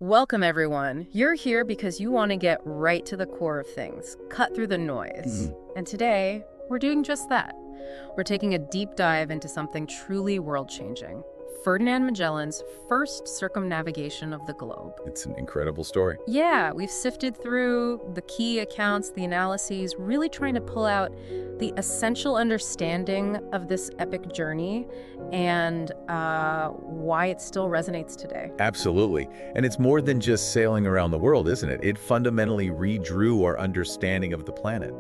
Welcome, everyone. You're here because you want to get right to the core of things, cut through the noise. And today, we're doing just that. We're taking a deep dive into something truly world-changing. Ferdinand Magellan's first circumnavigation of the globe. It's an incredible story. Yeah, we've sifted through the key accounts, the analyses, really trying to pull out the essential understanding of this epic journey and why it still resonates today. Absolutely. And it's more than just sailing around the world, isn't it? It fundamentally redrew our understanding of the planet.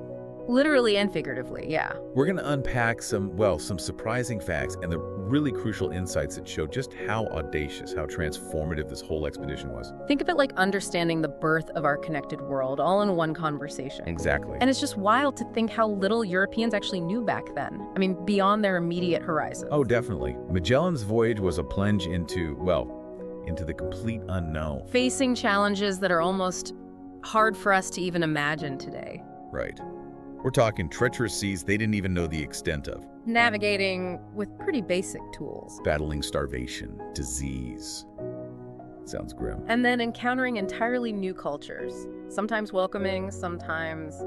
Literally and figuratively, yeah. We're going to unpack some surprising facts and the really crucial insights that show just how audacious, how transformative this whole expedition was. Think of it like understanding the birth of our connected world, all in one conversation. Exactly. And it's just wild to think how little Europeans actually knew back then. I mean, beyond their immediate horizon. Oh, definitely. Magellan's voyage was a plunge into the complete unknown. Facing challenges that are almost hard for us to even imagine today. Right. We're talking treacherous seas they didn't even know the extent of. Navigating with pretty basic tools. Battling starvation, disease. Sounds grim. And then encountering entirely new cultures. Sometimes welcoming, sometimes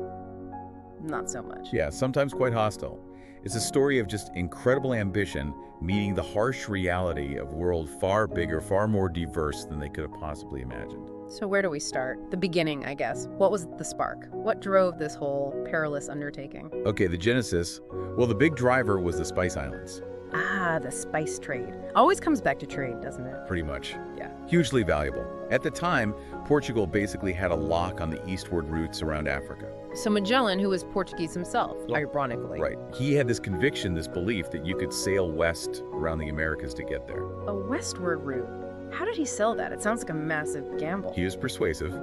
not so much. Yeah, sometimes quite hostile. It's a story of just incredible ambition meeting the harsh reality of a world far bigger, far more diverse than they could have possibly imagined. So where do we start? The beginning, I guess. What was the spark? What drove this whole perilous undertaking? Okay, the genesis. Well, the big driver was the Spice Islands. Ah, the spice trade. Always comes back to trade, doesn't it? Pretty much. Yeah. Hugely valuable. At the time, Portugal basically had a lock on the eastward routes around Africa. So Magellan, who was Portuguese himself, ironically. Right. He had this conviction, this belief that you could sail west around the Americas to get there. A westward route. How did he sell that? It sounds like a massive gamble. He was persuasive.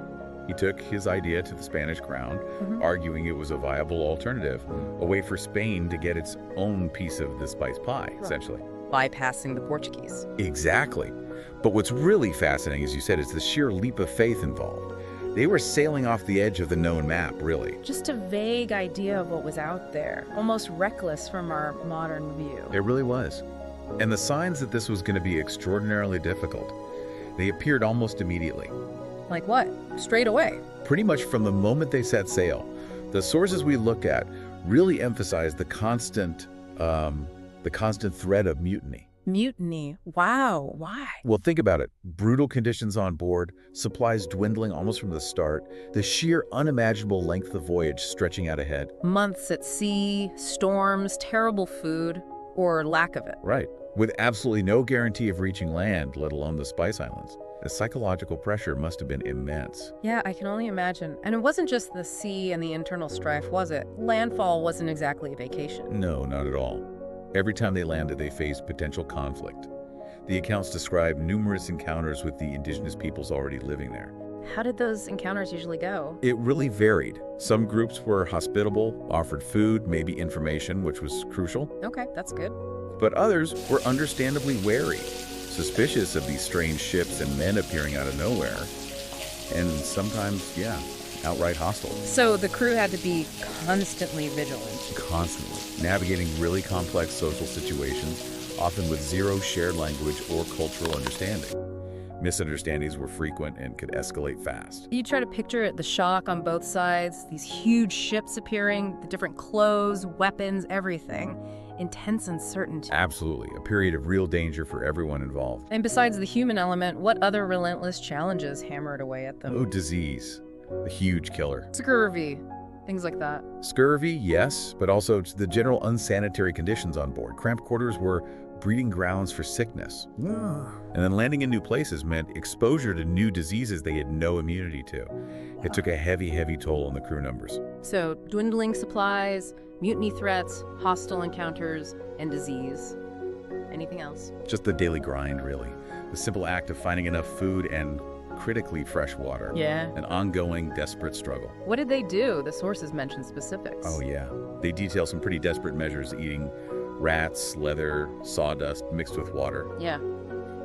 He took his idea to the Spanish crown, arguing it was a viable alternative, a way for Spain to get its own piece of the spice pie, essentially. Bypassing the Portuguese. Exactly. But what's really fascinating, as you said, is the sheer leap of faith involved. They were sailing off the edge of the known map, really. Just a vague idea of what was out there, almost reckless from our modern view. It really was. And the signs that this was going to be extraordinarily difficult, they appeared almost immediately. Like what? Straight away? Pretty much from the moment they set sail. The sources we look at really emphasize the constant threat of mutiny. Mutiny? Wow, why? Well, think about it. Brutal conditions on board, supplies dwindling almost from the start, the sheer unimaginable length of voyage stretching out ahead. Months at sea, storms, terrible food, or lack of it. Right. With absolutely no guarantee of reaching land, let alone the Spice Islands. The psychological pressure must have been immense. Yeah, I can only imagine. And it wasn't just the sea and the internal strife, was it? Landfall wasn't exactly a vacation. No, not at all. Every time they landed, they faced potential conflict. The accounts describe numerous encounters with the indigenous peoples already living there. How did those encounters usually go? It really varied. Some groups were hospitable, offered food, maybe information, which was crucial. Okay, that's good. But others were understandably wary, suspicious of these strange ships and men appearing out of nowhere, and sometimes, outright hostile. So the crew had to be constantly vigilant. Constantly, navigating really complex social situations, often with zero shared language or cultural understanding. Misunderstandings were frequent and could escalate fast. You try to picture it, the shock on both sides, these huge ships appearing, the different clothes, weapons, everything. Intense uncertainty. Absolutely. A period of real danger for everyone involved. And besides the human element, what other relentless challenges hammered away at them? Oh, disease. The huge killer. Scurvy. Things like that. Scurvy, yes, but also the general unsanitary conditions on board. Cramped quarters were breeding grounds for sickness. And then landing in new places meant exposure to new diseases they had no immunity to. It took a heavy, heavy toll on the crew numbers. So, dwindling supplies, mutiny threats, hostile encounters, and disease. Anything else? Just the daily grind, really. The simple act of finding enough food and critically fresh water. Yeah. An ongoing, desperate struggle. What did they do? The sources mention specifics. Oh, yeah. They detail some pretty desperate measures, eating rats, leather, sawdust mixed with water. Yeah.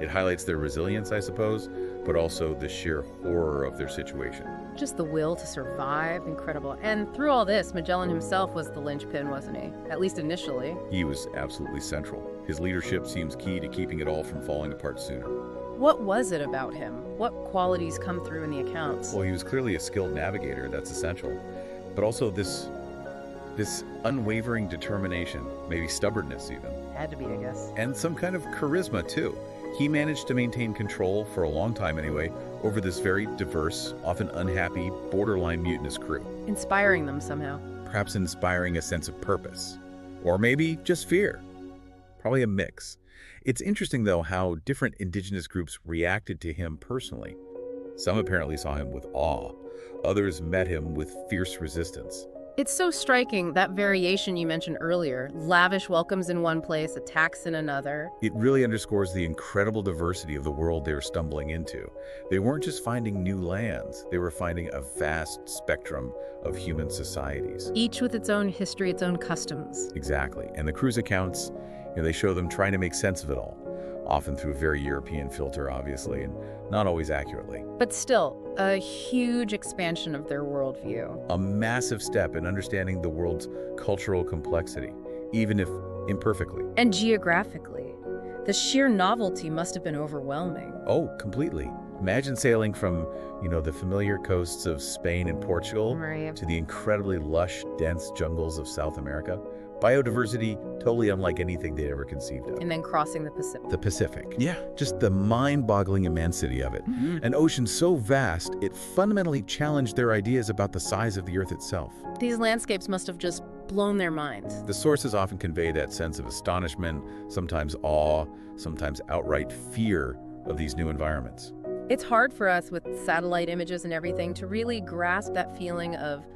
It highlights their resilience, I suppose, but also the sheer horror of their situation. Just the will to survive, incredible. And through all this, Magellan himself was the linchpin, wasn't he? At least initially. He was absolutely central. His leadership seems key to keeping it all from falling apart sooner. What was it about him? What qualities come through in the accounts? Well, he was clearly a skilled navigator, that's essential. But also this unwavering determination, maybe stubbornness even. Had to be, I guess. And some kind of charisma, too. He managed to maintain control, for a long time anyway, over this very diverse, often unhappy, borderline mutinous crew. Inspiring them somehow. Perhaps inspiring a sense of purpose. Or maybe just fear. Probably a mix. It's interesting, though, how different indigenous groups reacted to him personally. Some apparently saw him with awe. Others met him with fierce resistance. It's so striking, that variation you mentioned earlier. Lavish welcomes in one place, attacks in another. It really underscores the incredible diversity of the world they were stumbling into. They weren't just finding new lands, they were finding a vast spectrum of human societies. Each with its own history, its own customs. Exactly. And the cruise accounts, they show them trying to make sense of it all. Often through a very European filter, obviously, and not always accurately. But still, a huge expansion of their worldview. A massive step in understanding the world's cultural complexity, even if imperfectly. And geographically. The sheer novelty must have been overwhelming. Oh, completely. Imagine sailing from, the familiar coasts of Spain and Portugal to the incredibly lush, dense jungles of South America. Biodiversity totally unlike anything they'd ever conceived of. And then crossing the Pacific. The Pacific. Yeah. Just the mind-boggling immensity of it. An ocean so vast, it fundamentally challenged their ideas about the size of the Earth itself. These landscapes must have just blown their minds. The sources often convey that sense of astonishment, sometimes awe, sometimes outright fear of these new environments. It's hard for us with satellite images and everything to really grasp that feeling of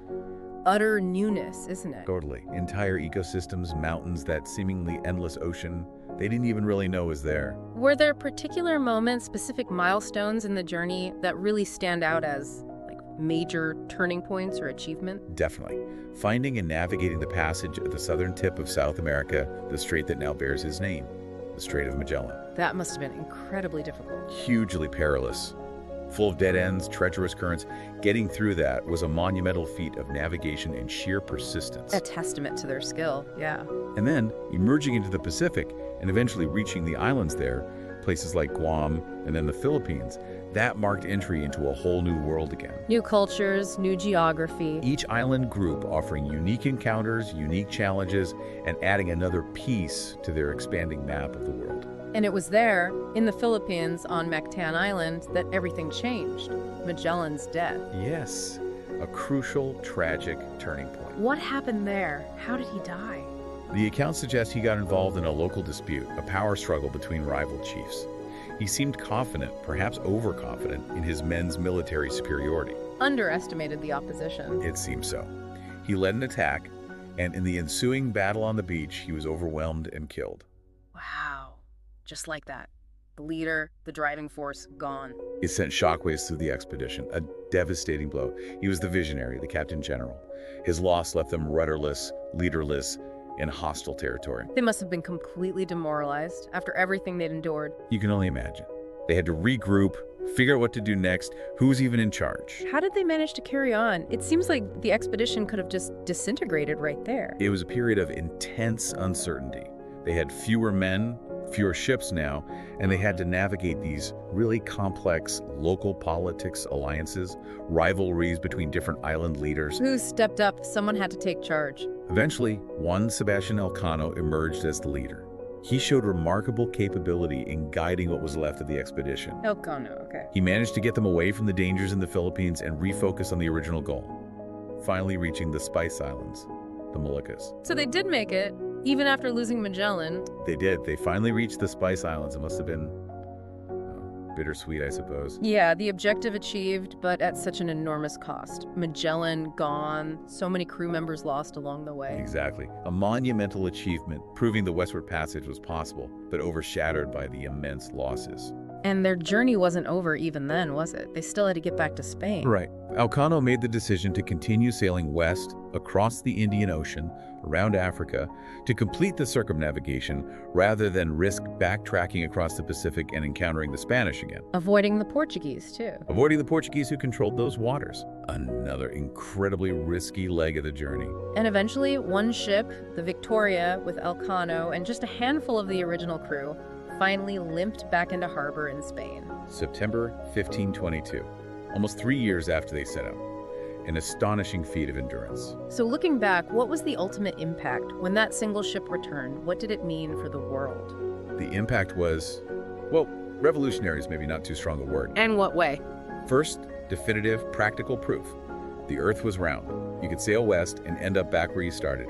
utter newness, isn't it? Totally. Entire ecosystems, mountains, that seemingly endless ocean, they didn't even really know was there. Were there particular moments, specific milestones in the journey that really stand out as major turning points or achievement? Definitely. Finding and navigating the passage at the southern tip of South America, the strait that now bears his name, the Strait of Magellan. That must have been incredibly difficult. Hugely perilous. Full of dead ends, treacherous currents. Getting through that was a monumental feat of navigation and sheer persistence. A testament to their skill, yeah. And then, emerging into the Pacific and eventually reaching the islands there, places like Guam and then the Philippines, that marked entry into a whole new world again. New cultures, new geography. Each island group offering unique encounters, unique challenges, and adding another piece to their expanding map of the world. And it was there, in the Philippines, on Mactan Island, that everything changed. Magellan's death. Yes, a crucial, tragic turning point. What happened there? How did he die? The accounts suggest he got involved in a local dispute, a power struggle between rival chiefs. He seemed confident, perhaps overconfident, in his men's military superiority. Underestimated the opposition. It seems so. He led an attack, and in the ensuing battle on the beach, he was overwhelmed and killed. Wow. Just like that. The leader, the driving force, gone. It sent shockwaves through the expedition, a devastating blow. He was the visionary, the captain general. His loss left them rudderless, leaderless, in hostile territory. They must have been completely demoralized after everything they'd endured. You can only imagine. They had to regroup, figure out what to do next, who's even in charge. How did they manage to carry on? It seems like the expedition could have just disintegrated right there. It was a period of intense uncertainty. They had fewer men, fewer ships now, and they had to navigate these really complex local politics alliances, rivalries between different island leaders. Who stepped up? Someone had to take charge. Eventually, Juan Sebastian Elcano emerged as the leader. He showed remarkable capability in guiding what was left of the expedition. Elcano, okay. He managed to get them away from the dangers in the Philippines and refocus on the original goal, finally reaching the Spice Islands, the Moluccas. So they did make it, even after losing Magellan. They did. They finally reached the Spice Islands. It must have been bittersweet, I suppose. Yeah, the objective achieved, but at such an enormous cost. Magellan gone, so many crew members lost along the way. Exactly. A monumental achievement, proving the westward passage was possible, but overshadowed by the immense losses. And their journey wasn't over even then, was it? They still had to get back to Spain. Right. Elcano made the decision to continue sailing west across the Indian Ocean, around Africa, to complete the circumnavigation rather than risk backtracking across the Pacific and encountering the Spanish again. Avoiding the Portuguese, too. Avoiding the Portuguese who controlled those waters. Another incredibly risky leg of the journey. And eventually, one ship, the Victoria, with Elcano and just a handful of the original crew, finally limped back into harbor in Spain. September 1522, almost 3 years after they set out. An astonishing feat of endurance. So looking back, what was the ultimate impact when that single ship returned? What did it mean for the world? The impact was, well, revolutionary is maybe not too strong a word. And what way? First, definitive, practical proof. The Earth was round. You could sail west and end up back where you started.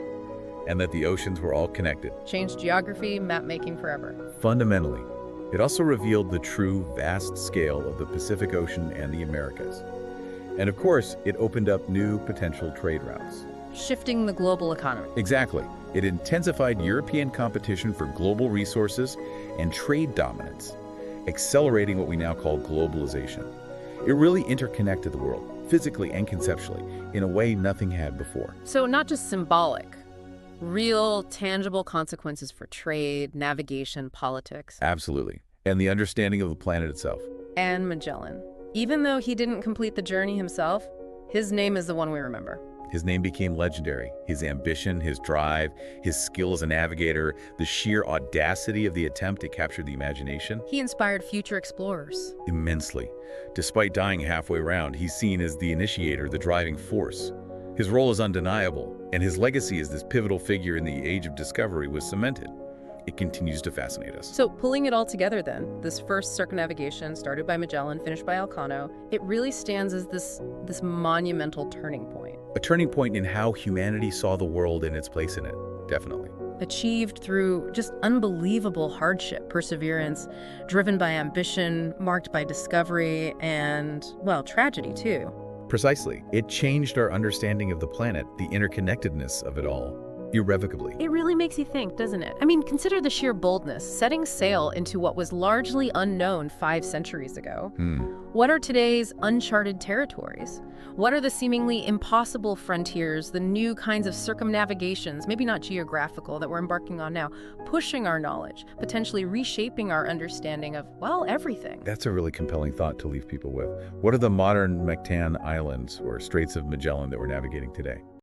And that the oceans were all connected. Changed geography, map making forever. Fundamentally, it also revealed the true vast scale of the Pacific Ocean and the Americas. And of course, it opened up new potential trade routes. Shifting the global economy. Exactly. It intensified European competition for global resources and trade dominance, accelerating what we now call globalization. It really interconnected the world, physically and conceptually, in a way nothing had before. So not just symbolic, real, tangible consequences for trade, navigation, politics. Absolutely. And the understanding of the planet itself. And Magellan. Even though he didn't complete the journey himself, his name is the one we remember. His name became legendary. His ambition, his drive, his skill as a navigator, the sheer audacity of the attempt to capture the imagination. He inspired future explorers. Immensely. Despite dying halfway around, he's seen as the initiator, the driving force. His role is undeniable, and his legacy as this pivotal figure in the age of discovery was cemented. It continues to fascinate us. So pulling it all together then, this first circumnavigation started by Magellan, finished by Elcano, it really stands as this monumental turning point. A turning point in how humanity saw the world and its place in it, definitely. Achieved through just unbelievable hardship, perseverance, driven by ambition, marked by discovery, and, well, tragedy too. Precisely. It changed our understanding of the planet, the interconnectedness of it all. Irrevocably. It really makes you think, doesn't it? I mean, consider the sheer boldness, setting sail into what was largely unknown 5 centuries ago. What are today's uncharted territories? What are the seemingly impossible frontiers, the new kinds of circumnavigations, maybe not geographical, that we're embarking on now, pushing our knowledge, potentially reshaping our understanding of, well, everything? That's a really compelling thought to leave people with. What are the modern Mactan Islands or Straits of Magellan that we're navigating today?